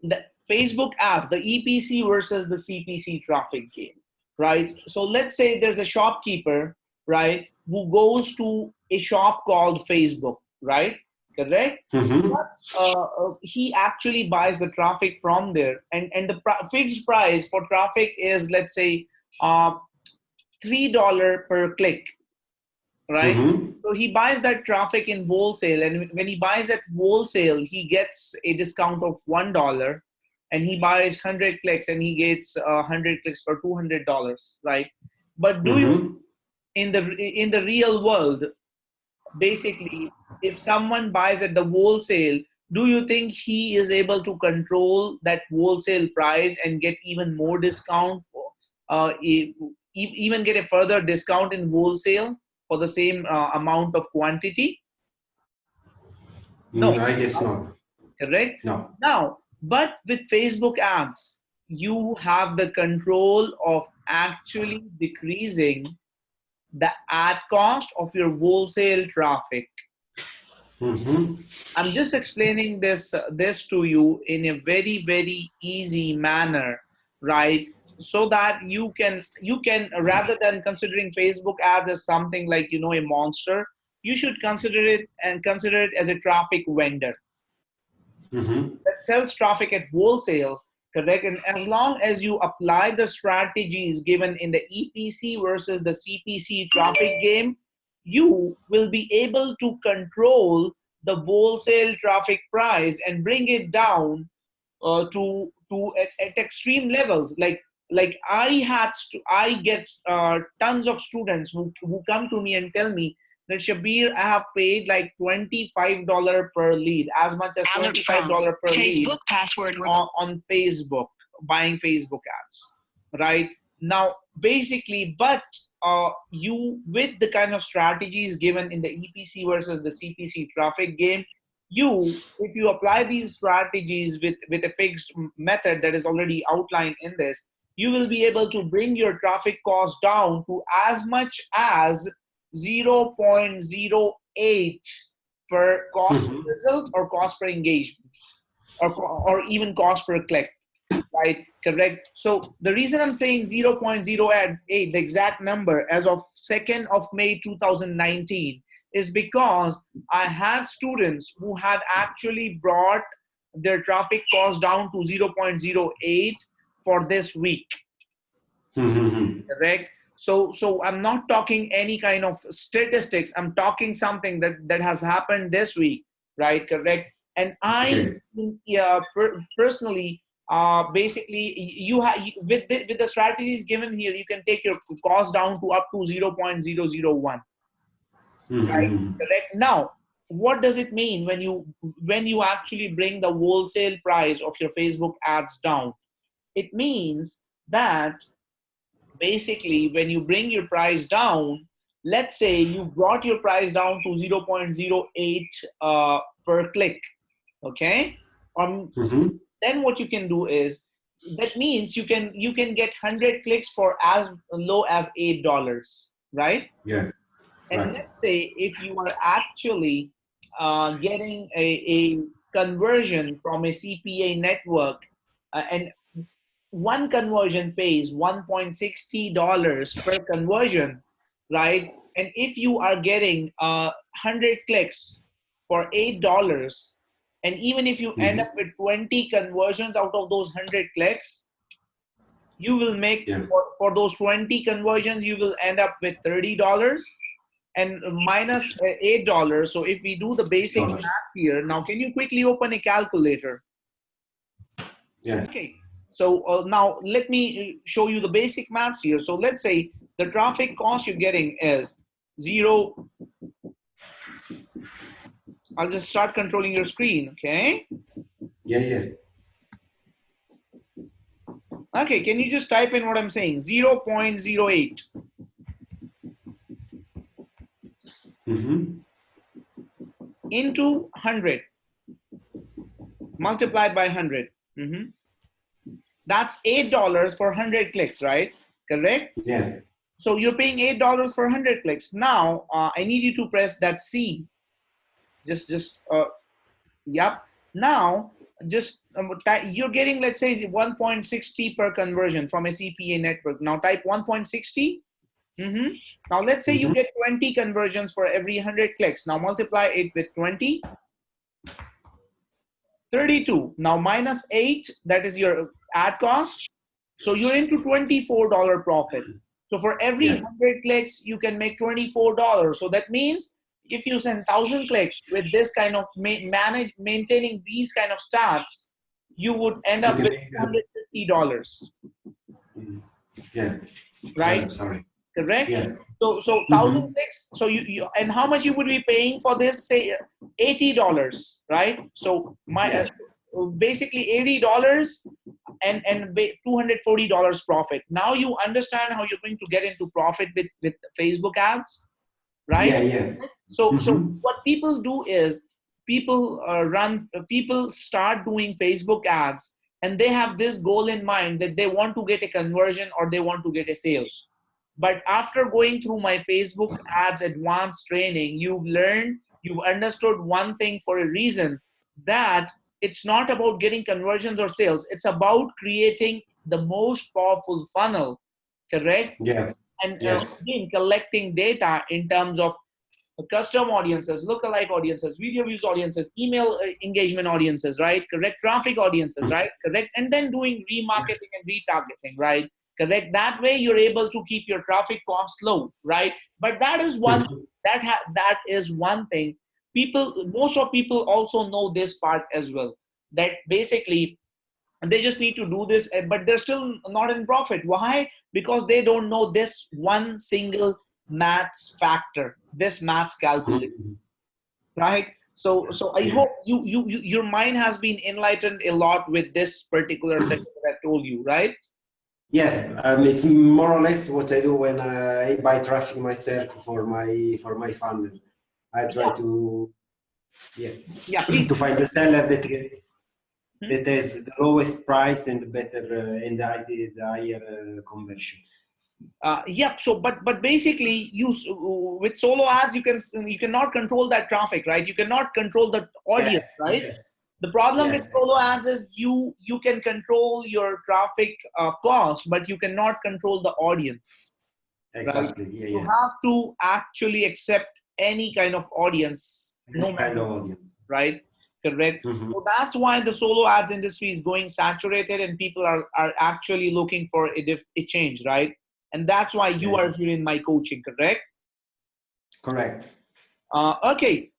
the Facebook ads, the EPC versus the CPC traffic game, right? So let's say there's a shopkeeper, right, who goes to a shop called Facebook, right? Correct? Mm-hmm. But he actually buys the traffic from there, and the fixed price for traffic is, let's say, uh, $3 per click, right? Mm-hmm. So he buys that traffic in wholesale, and when he buys at wholesale, he gets a discount of $1, and he buys 100 clicks, and he gets 100 clicks for $200, right? But do you, Mm-hmm. in the real world, basically, if someone buys at the wholesale, do you think he is able to control that wholesale price and get even more discount, even get a further discount in wholesale for the same amount of quantity? No, I guess right? not. Correct? No. Now, but with Facebook ads, you have the control of actually decreasing the ad cost of your wholesale traffic. Mm-hmm. I'm just explaining this to you in a very easy manner, right? So that you can rather than considering Facebook ads as something like, a monster, you should consider it as a traffic vendor Mm-hmm. that sells traffic at wholesale, correct? And as long as you apply the strategies given in the EPC versus the CPC traffic game, you will be able to control the wholesale traffic price and bring it down at extreme levels. Like I get tons of students who come to me and tell me that, Shabir, I have paid like $25 per lead, as much as $25 per lead Facebook password on Facebook, buying Facebook ads, right? Now, basically, but you, with the kind of strategies given in the EPC versus the CPC traffic game, if you apply these strategies with a fixed method that is already outlined in this, you will be able to bring your traffic cost down to as much as 0.08 per cost per Mm-hmm. result, or cost per engagement, or even cost per click, right? Correct. So the reason I'm saying 0.08, the exact number, as of 2nd of May 2019, is because I had students who had actually brought their traffic cost down to 0.08 for this week. Mm-hmm. Correct. So I'm not talking any kind of statistics. I'm talking something that has happened this week, right? Correct. And I, Okay. personally, basically, with the strategies given here, you can take your cost down to up to 0.001, right? Mm-hmm. Correct. Now, what does it mean when you actually bring the wholesale price of your Facebook ads down? It means that basically, when you bring your price down, let's say you brought your price down to 0.08 per click, okay? Mm-hmm. Then what you can do is, that means you can get 100 clicks for as low as $8, right? Yeah. And Right. let's say if you are actually getting a conversion from a CPA network, and one conversion pays $1.60 per conversion, right? And if you are getting 100 clicks for $8, and even if you end Mm-hmm. up with 20 conversions out of those 100 clicks, you will make, Yeah. for those 20 conversions, you will end up with $30 and minus $8. So if we do the basic Dollars. math here, now can you quickly open a calculator? Yeah. Okay, so now let me show you the basic maths here. So let's say the traffic cost you're getting is zero. I'll just start controlling your screen, okay? Yeah. Yeah. Okay, can you just type in what I'm saying? 0.08 Mm-hmm. into 100 multiplied by 100. That's $8 for 100 clicks, right? Correct? Yeah. So you're paying $8 for 100 clicks. Now, I need you to press that C. Yep. Now, you're getting, let's say, 1.60 per conversion from a CPA network. Now type 1.60. Now let's say you get 20 conversions for every 100 clicks. Now multiply it with 20. 32. Now minus 8, that is your ad cost. So you're into $24 profit. So for every 100 clicks, you can make $24. So that means if you send 1,000 clicks with this kind of maintaining these kind of stats, you would end up with $150. Yeah. Right? Sorry. Correct? Yeah. So 1,000 clicks. So you and how much you would be paying for this? Say $80, right? So basically $80 and $240 profit. Now you understand how you're going to get into profit with Facebook ads, right? Yeah. So what people do is people start doing Facebook ads, and they have this goal in mind that they want to get a conversion or they want to get a sale. But after going through my Facebook ads advanced training, you've understood one thing for a reason, that it's not about getting conversions or sales. It's about creating the most powerful funnel, correct? Yeah. And Yes. again, collecting data in terms of custom audiences, lookalike audiences, video views audiences, email engagement audiences, right? Correct, traffic audiences, right? Correct, and then doing remarketing and retargeting, right? Correct. That way you're able to keep your traffic costs low, right? But that is one that is one thing. Most of people also know this part as well. That basically they just need to do this, but they're still not in profit. Why? Because they don't know this one single maths factor, this maths calculation, right? So I hope your mind has been enlightened a lot with this particular session that I told you, right? Yes, it's more or less what I do when I buy traffic myself for my funnel. I try to to find the seller that has the lowest price and the better and the higher conversion. So but basically with solo ads you cannot control that traffic, right? You cannot control the audience, right? The problem with solo ads is you can control your traffic cost, but you cannot control the audience. Exactly. Right? Yeah. You have to actually accept any kind of audience, no matter audience, right? Correct. So that's why the solo ads industry is going saturated, and people are actually looking for a change, right? And that's why you are here in my coaching, correct? Correct. Okay.